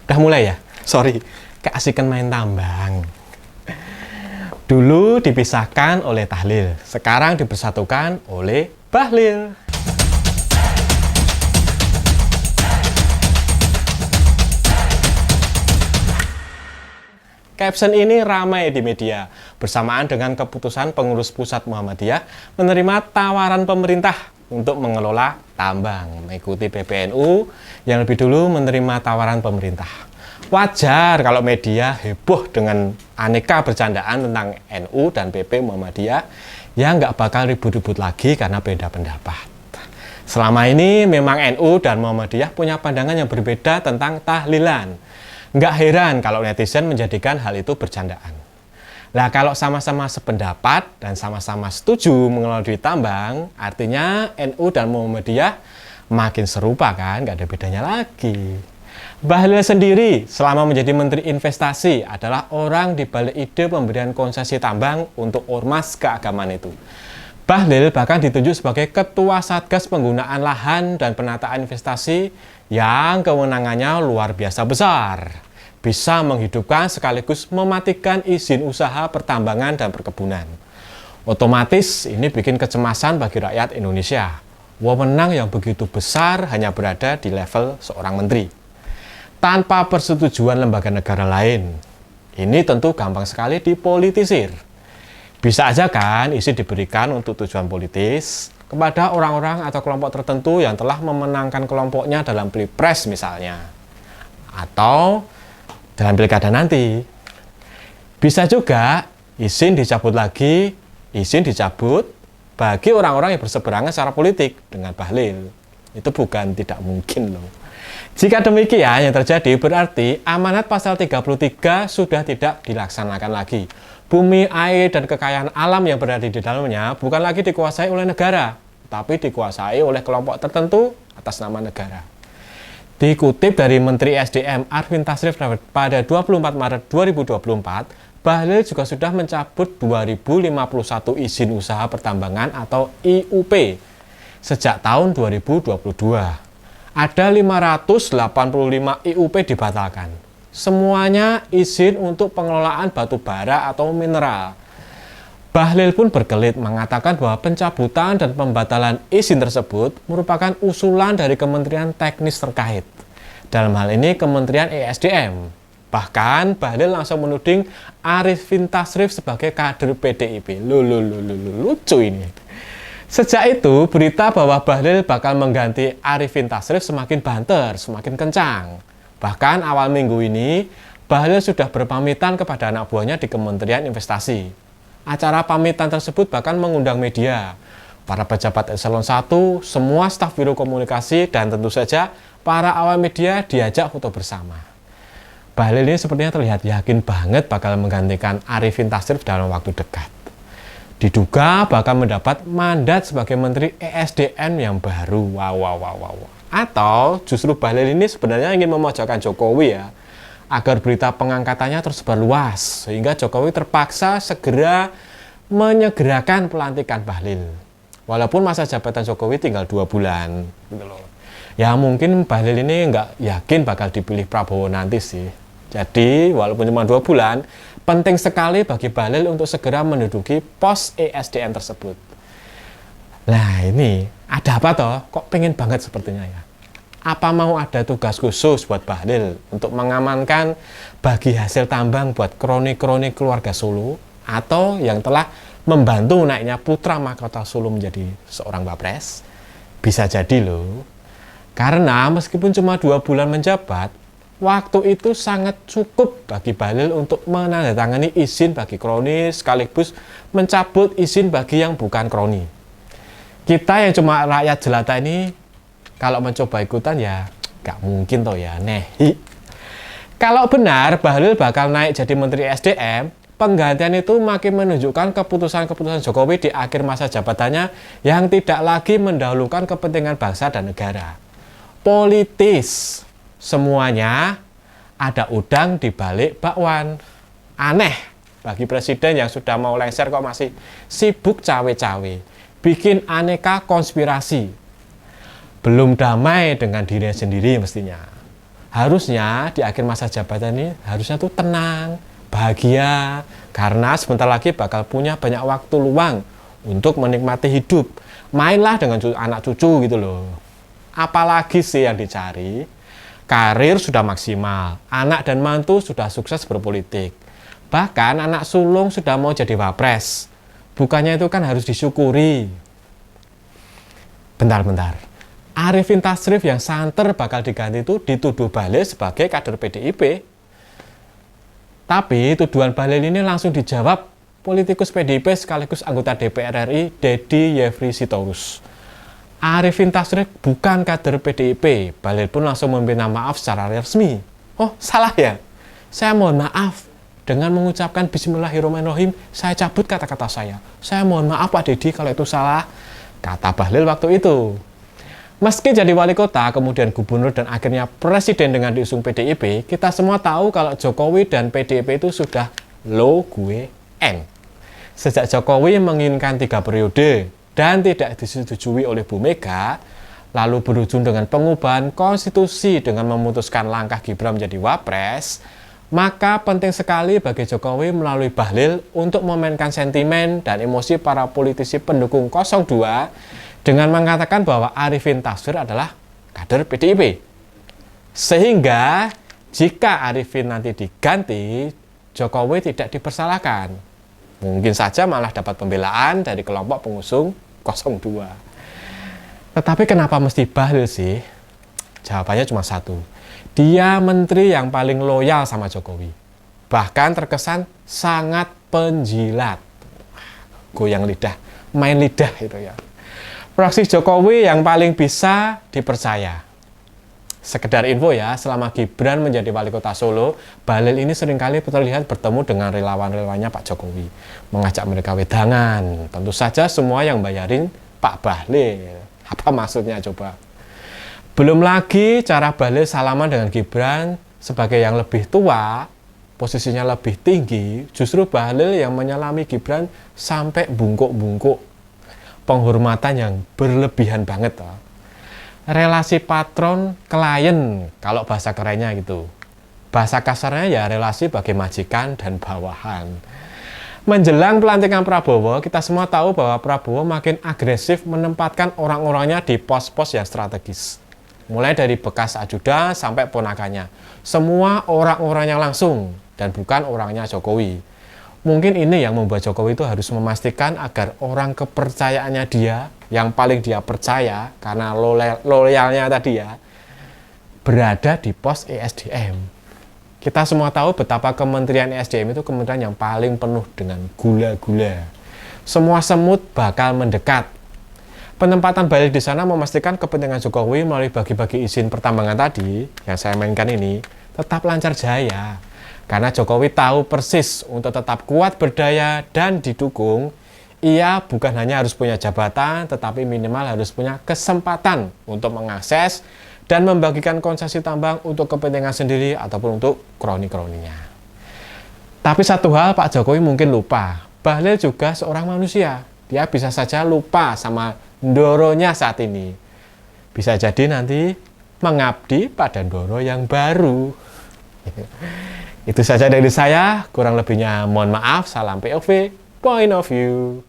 Udah mulai ya? Sorry, keasikan main tambang. Dulu dipisahkan oleh tahlil, sekarang dipersatukan oleh bahlil. Caption ini ramai di media, bersamaan dengan keputusan pengurus pusat Muhammadiyah menerima tawaran pemerintah untuk mengelola tambang, mengikuti PBNU yang lebih dulu menerima tawaran pemerintah. Wajar kalau media heboh dengan aneka bercandaan tentang NU dan PP Muhammadiyah yang nggak bakal ribut-ribut lagi karena beda pendapat. Selama ini memang NU dan Muhammadiyah punya pandangan yang berbeda tentang tahlilan. Nggak heran kalau netizen menjadikan hal itu bercandaan. Nah, kalau sama-sama sependapat dan sama-sama setuju mengelola duit tambang, artinya NU dan Muhammadiyah makin serupa kan, nggak ada bedanya lagi. Bahlil sendiri selama menjadi Menteri Investasi adalah orang di balik ide pemberian konsesi tambang untuk ormas keagamaan itu. Bahlil bahkan ditunjuk sebagai Ketua Satgas Penggunaan Lahan dan Penataan Investasi yang kewenangannya luar biasa besar. Bisa menghidupkan sekaligus mematikan izin usaha pertambangan dan perkebunan. Otomatis ini bikin kecemasan bagi rakyat Indonesia. Wewenang yang begitu besar hanya berada di level seorang menteri, tanpa persetujuan lembaga negara lain. Ini tentu gampang sekali dipolitisir. Bisa aja kan izin diberikan untuk tujuan politis kepada orang-orang atau kelompok tertentu yang telah memenangkan kelompoknya dalam pilpres misalnya, atau dalam pilkada nanti. Bisa juga izin dicabut lagi, izin dicabut bagi orang-orang yang berseberangan secara politik dengan bahlil. Itu bukan tidak mungkin loh. Jika demikian yang terjadi berarti amanat pasal 33 sudah tidak dilaksanakan lagi. Bumi, air, dan kekayaan alam yang berada di dalamnya bukan lagi dikuasai oleh negara, tapi dikuasai oleh kelompok tertentu atas nama negara. Dikutip dari Menteri SDM Arifin Tasrif pada 24 Maret 2024, Bahlil juga sudah mencabut 2051 izin usaha pertambangan atau IUP sejak tahun 2022. Ada 585 IUP dibatalkan. Semuanya izin untuk pengelolaan batu bara atau mineral. Bahlil pun berkelit mengatakan bahwa pencabutan dan pembatalan izin tersebut merupakan usulan dari Kementerian Teknis terkait. Dalam hal ini Kementerian ESDM. Bahkan Bahlil langsung menuding Arifin Tasrif sebagai kader PDIP. Lucu ini. Sejak itu, berita bahwa Bahlil bakal mengganti Arifin Tasrif semakin banter, semakin kencang. Bahkan awal minggu ini, Bahlil sudah berpamitan kepada anak buahnya di Kementerian Investasi. Acara pamitan tersebut bahkan mengundang media, para pejabat eselon 1, semua staf biro komunikasi, dan tentu saja para awak media diajak foto bersama. Bahlil ini sepertinya terlihat yakin banget bakal menggantikan Arifin Tasrif dalam waktu dekat. Diduga bakal mendapat mandat sebagai Menteri ESDM yang baru. Wow. Atau justru Bahlil ini sebenarnya ingin memojokkan Jokowi ya, agar berita pengangkatannya tersebar luas, sehingga Jokowi terpaksa segera menyegerakan pelantikan Bahlil. Walaupun masa jabatan Jokowi tinggal 2 bulan. Gitu loh. Ya mungkin Bahlil ini nggak yakin bakal dipilih Prabowo nanti sih. Jadi walaupun cuma 2 bulan, penting sekali bagi Bahlil untuk segera menduduki pos ESDM tersebut. Nah ini, ada apa toh? Kok pengen banget sepertinya ya? Apa mau ada tugas khusus buat Bahlil untuk mengamankan bagi hasil tambang buat kroni-kroni keluarga Solo? Atau yang telah membantu naiknya putra mahkota Solo menjadi seorang wapres? Bisa jadi loh. Karena meskipun cuma 2 bulan menjabat, waktu itu sangat cukup bagi Bahlil untuk menandatangani izin bagi kroni sekaligus mencabut izin bagi yang bukan kroni. Kita yang cuma rakyat jelata ini, kalau mencoba ikutan ya gak mungkin toh ya, nehi. Kalau benar Bahlil bakal naik jadi Menteri SDM, penggantian itu makin menunjukkan keputusan-keputusan Jokowi di akhir masa jabatannya yang tidak lagi mendahulukan kepentingan bangsa dan negara. Politis, semuanya ada udang di balik bakwan. Aneh bagi presiden yang sudah mau lengser kok masih sibuk cawe-cawe. Bikin aneka konspirasi. Belum damai dengan dirinya sendiri mestinya. Harusnya di akhir masa jabatan ini harusnya tuh tenang, bahagia, karena sebentar lagi bakal punya banyak waktu luang untuk menikmati hidup. Mainlah dengan anak cucu gitu loh. Apalagi sih yang dicari? Karir sudah maksimal, anak dan mantu sudah sukses berpolitik. Bahkan anak sulung sudah mau jadi wapres. Bukannya itu kan harus disyukuri. Bentar. Arifin Tasrif yang santer bakal diganti itu dituduh Bahlil sebagai kader PDIP. Tapi tuduhan Bahlil ini langsung dijawab politikus PDIP sekaligus anggota DPR RI Deddy Yefri Sitorus. Arifin Tasrif bukan kader PDIP. Bahlil pun langsung meminta maaf secara resmi. Oh, salah ya? Saya mohon maaf. Dengan mengucapkan Bismillahirrahmanirrahim, saya cabut kata-kata saya. Saya mohon maaf Pak Deddy kalau itu salah, kata Bahlil waktu itu. Meski jadi wali kota, kemudian gubernur dan akhirnya presiden dengan diusung PDIP, kita semua tahu kalau Jokowi dan PDIP itu sudah lo, gue, N. Sejak Jokowi menginginkan 3 periode dan tidak disetujui oleh Bu Mega, lalu berujung dengan pengubahan konstitusi dengan memutuskan langkah Gibran menjadi wapres, maka penting sekali bagi Jokowi melalui Bahlil untuk memainkan sentimen dan emosi para politisi pendukung 02 dengan mengatakan bahwa Arifin Tasrif adalah kader PDIP. Sehingga jika Arifin nanti diganti, Jokowi tidak dipersalahkan. Mungkin saja malah dapat pembelaan dari kelompok pengusung 02. Tetapi kenapa mesti Bahlil sih? Jawabannya cuma satu. Dia menteri yang paling loyal sama Jokowi. Bahkan terkesan sangat penjilat. Goyang lidah, main lidah itu ya. Praksi Jokowi yang paling bisa dipercaya. Sekedar info ya, selama Gibran menjadi wali kota Solo, Bahlil ini seringkali terlihat bertemu dengan relawan-relawannya Pak Jokowi. Mengajak mereka wedangan. Tentu saja semua yang bayarin Pak Bahlil. Apa maksudnya coba? Belum lagi cara Bahlil salaman dengan Gibran sebagai yang lebih tua, posisinya lebih tinggi, justru Bahlil yang menyalami Gibran sampai bungkuk-bungkuk. Penghormatan yang berlebihan banget. Relasi patron klien kalau bahasa kerennya gitu. Bahasa kasarnya ya relasi bagi majikan dan bawahan. Menjelang pelantikan Prabowo, kita semua tahu bahwa Prabowo makin agresif menempatkan orang-orangnya di pos-pos yang strategis. Mulai dari bekas ajudan sampai ponakannya. Semua orang-orangnya langsung dan bukan orangnya Jokowi. Mungkin ini yang membuat Jokowi itu harus memastikan agar orang kepercayaannya dia, yang paling dia percaya karena loyalnya tadi ya, berada di pos ESDM. Kita semua tahu betapa Kementerian ESDM itu kementerian yang paling penuh dengan gula-gula. Semua semut bakal mendekat. Penempatan Bahlil di sana memastikan kepentingan Jokowi melalui bagi-bagi izin pertambangan tadi, yang saya mainkan ini, tetap lancar jaya. Karena Jokowi tahu persis untuk tetap kuat berdaya dan didukung, ia bukan hanya harus punya jabatan, tetapi minimal harus punya kesempatan untuk mengakses dan membagikan konsesi tambang untuk kepentingan sendiri ataupun untuk kroni-kroninya. Tapi satu hal Pak Jokowi mungkin lupa, Bahlil juga seorang manusia. Dia bisa saja lupa sama Ndoronya saat ini. Bisa jadi nanti mengabdi pada Ndoro yang baru. Itu saja dari saya, kurang lebihnya mohon maaf, salam POV, point of view.